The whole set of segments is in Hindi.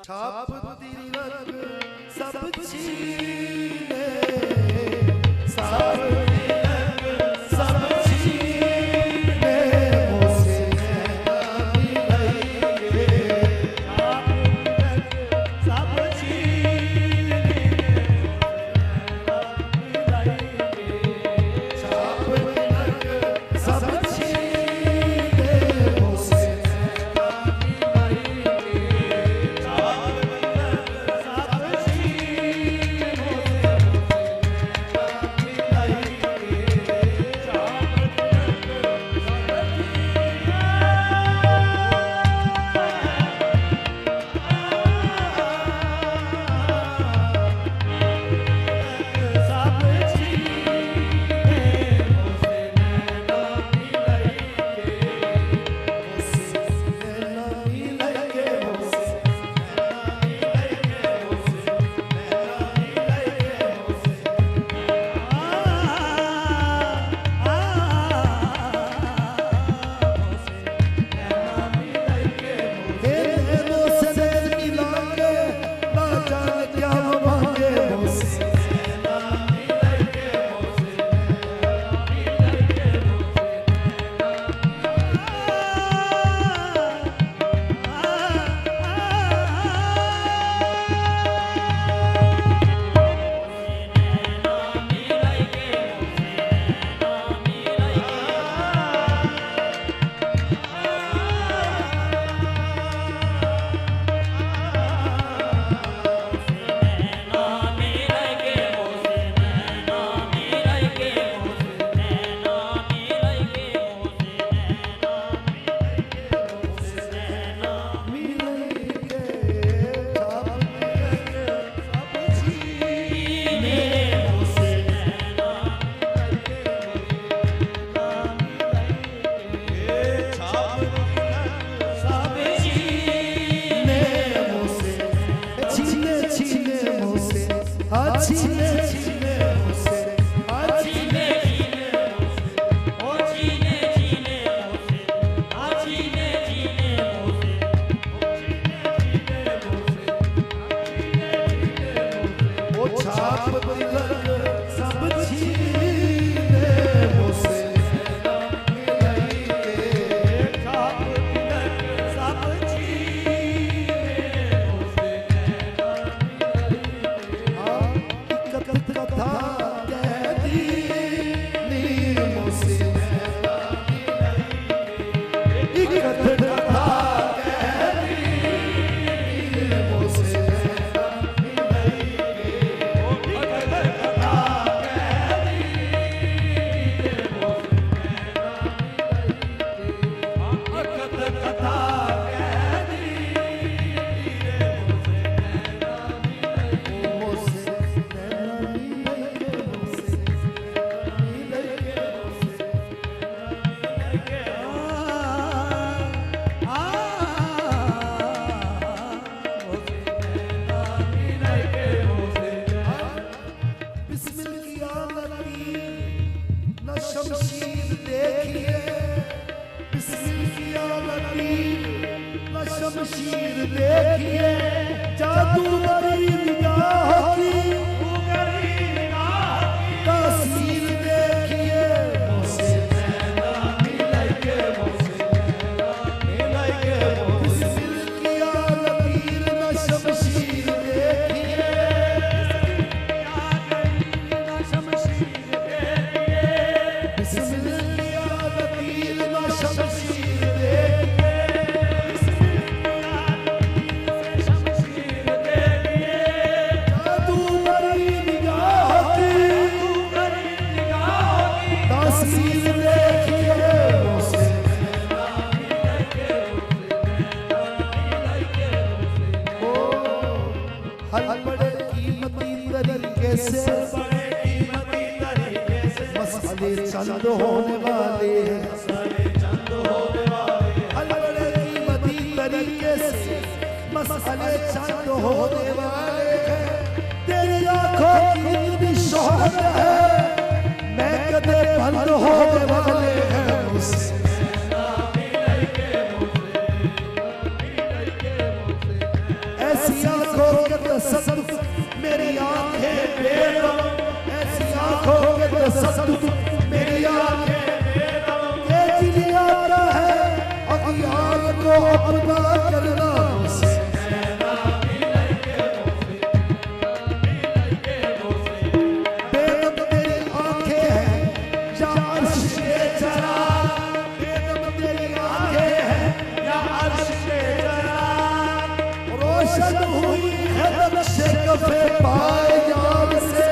छाप तिलक सब छीने, सब तिलक सब छीने, मोसे नैना मिलाइए। छाप तिलक सब छीने, छाप तिलक सब छीने, मोसे शमशीर देखिए जादू बड़ी निगाह की, तासीर देखिए मोसे नैना मिलाइए, मोसे नैना मिलाइए, बिस्मिल किया लकीर न शमशीर देखिए, न शमशीर देखिए, बिस्मिल किया लकीर न शमशीर देखिए। बड़े कीमती तरीके से मसले चंद होने वाले हैं, बड़े कीमती तरीके से मसले चंद होने वाले हैं। तेरी आंखों की भी शोहरत है, मैं कदे बंद होने वाले हैं। ऐसी आंखों के तसद्दुक मेरी आंखें बेदम, ऐसी आंखों के तसद्दुक मेरी आंखें बेदम, ये दिल आता है अगियार को अपना करना से बेदम तेरी आंखें हैं या अर्श के चरा, बेदम तेरी आंखें हैं या अर्श के चरा, रोशन हुई है नक्शे कफे पाए यार से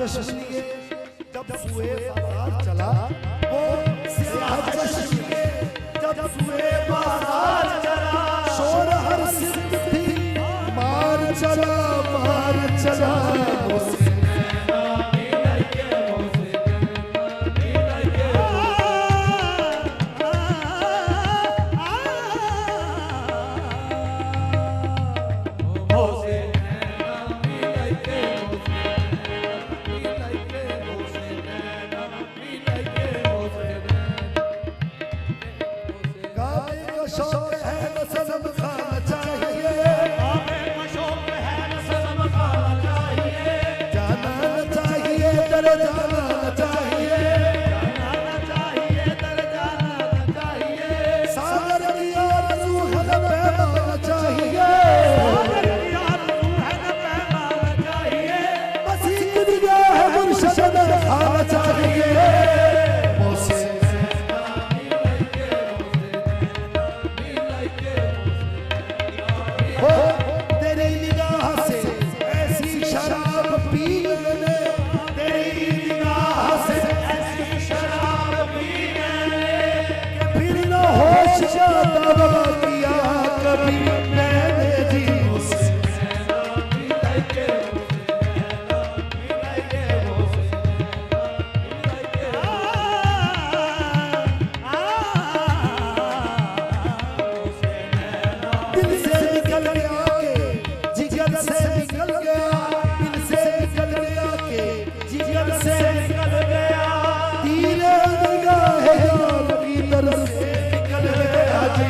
चश्मे जब सुए बाजार चला, वो स्याह चश्मे जब सुए बाजार चला, शोर हर सिद्ध थी मार चला मार चला, शौक है न सनम खाना चाहिए, जाना न चाहिए दर जाना न चाहिए, सागर दिया रूह न पैमाना चाहिए, मसीह दिया है मुर्शद न खाना चाहिए, तेरी निगाह से ऐसी शराब पी मैंने, तेरी निगाह से ऐसी शराब पी मैंने, फिर न होश जाता किया कभी मैंने जी दिल से निकल गया जिगर से निकल गया, दिल से निकल गया के जिगर से निकल गया, तीरे निगाह यार की तरफ से निकल गया जी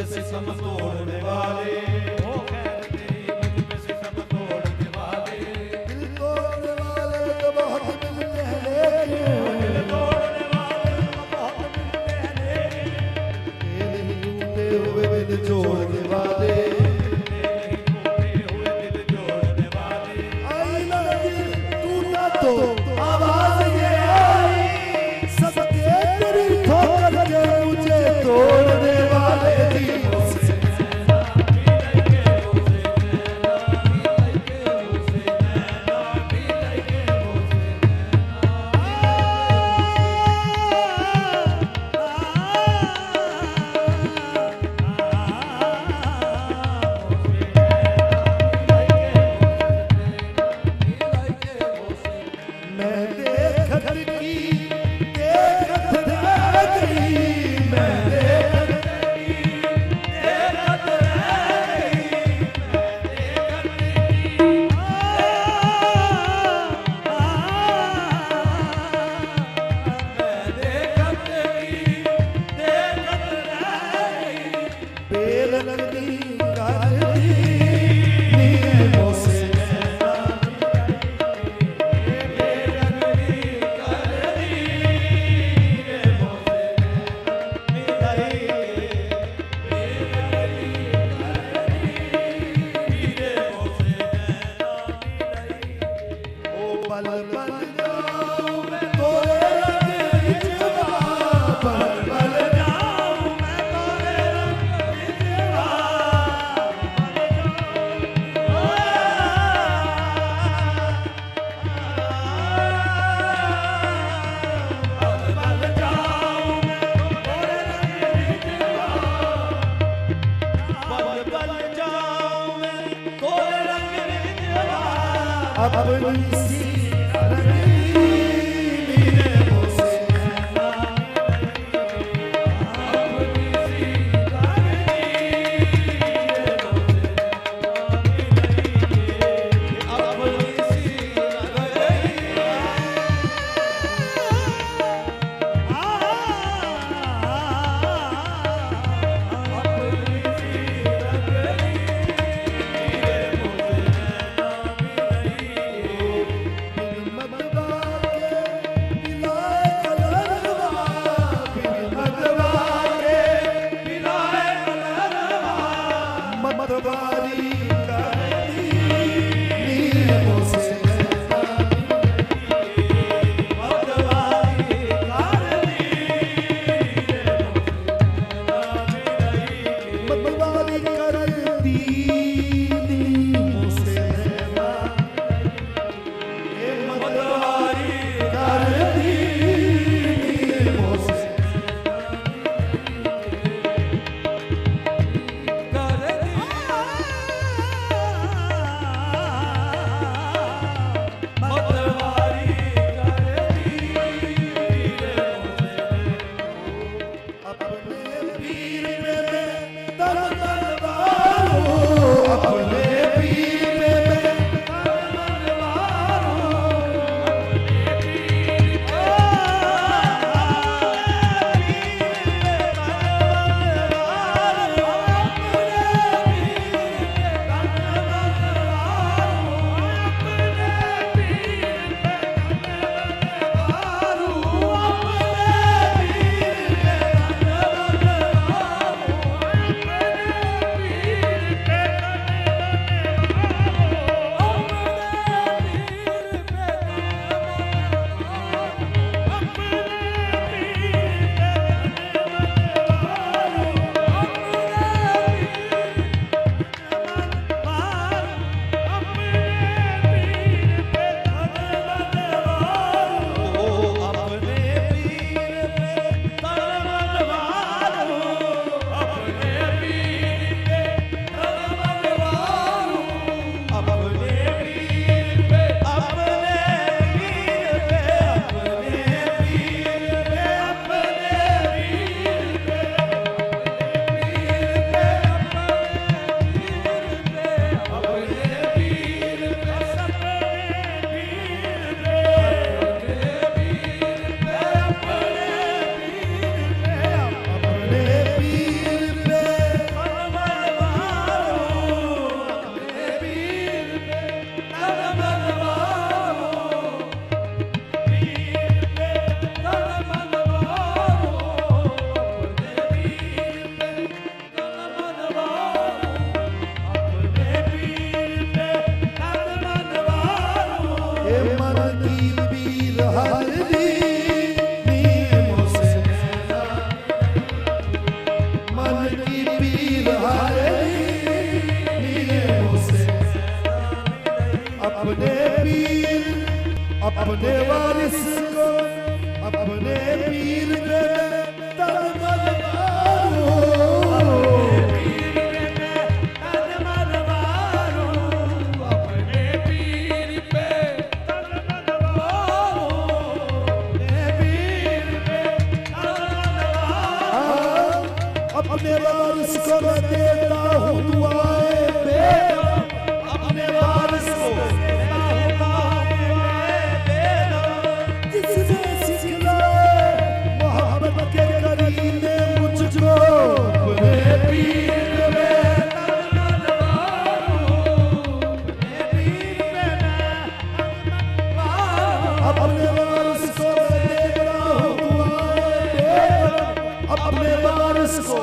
सितम तोड़ने वाले, ओ खैर तेरी मुझ पे सितम तोड़ने वाले, दिल तोड़ने वाले तो बहुत मिलते हैं लेकिन, दिल तोड़ने वाले तो बहुत मिलते हैं लेकिन, ये नहीं टूटे हुए दिल जोड़ने वाले, ये नहीं टूटे हुए दिल जोड़ने वाले, आई ना दिल टूटा तो आवाज ये आई, सबके तेरी ठोकर के मुझे तोड़ने वाले थी। मैं पल पल जाऊं मैं तोरे रंग रिझवा, पल पल जाऊं मैं तोरे रंग रिझवा, पल पल जाऊं मैं तोरे रंग रिझवा, पल पल जाऊं मैं तोरे रंग रिझवा, अपनी सी अपने वारिस को अपने पीर पे तन मारो, अपने पीर पे तन मारो, अपने पीर पे तन मारो, अपने वारिस को मैं देता हूँ दुआएं बेटा, अपने वारिस को अपने वारिस को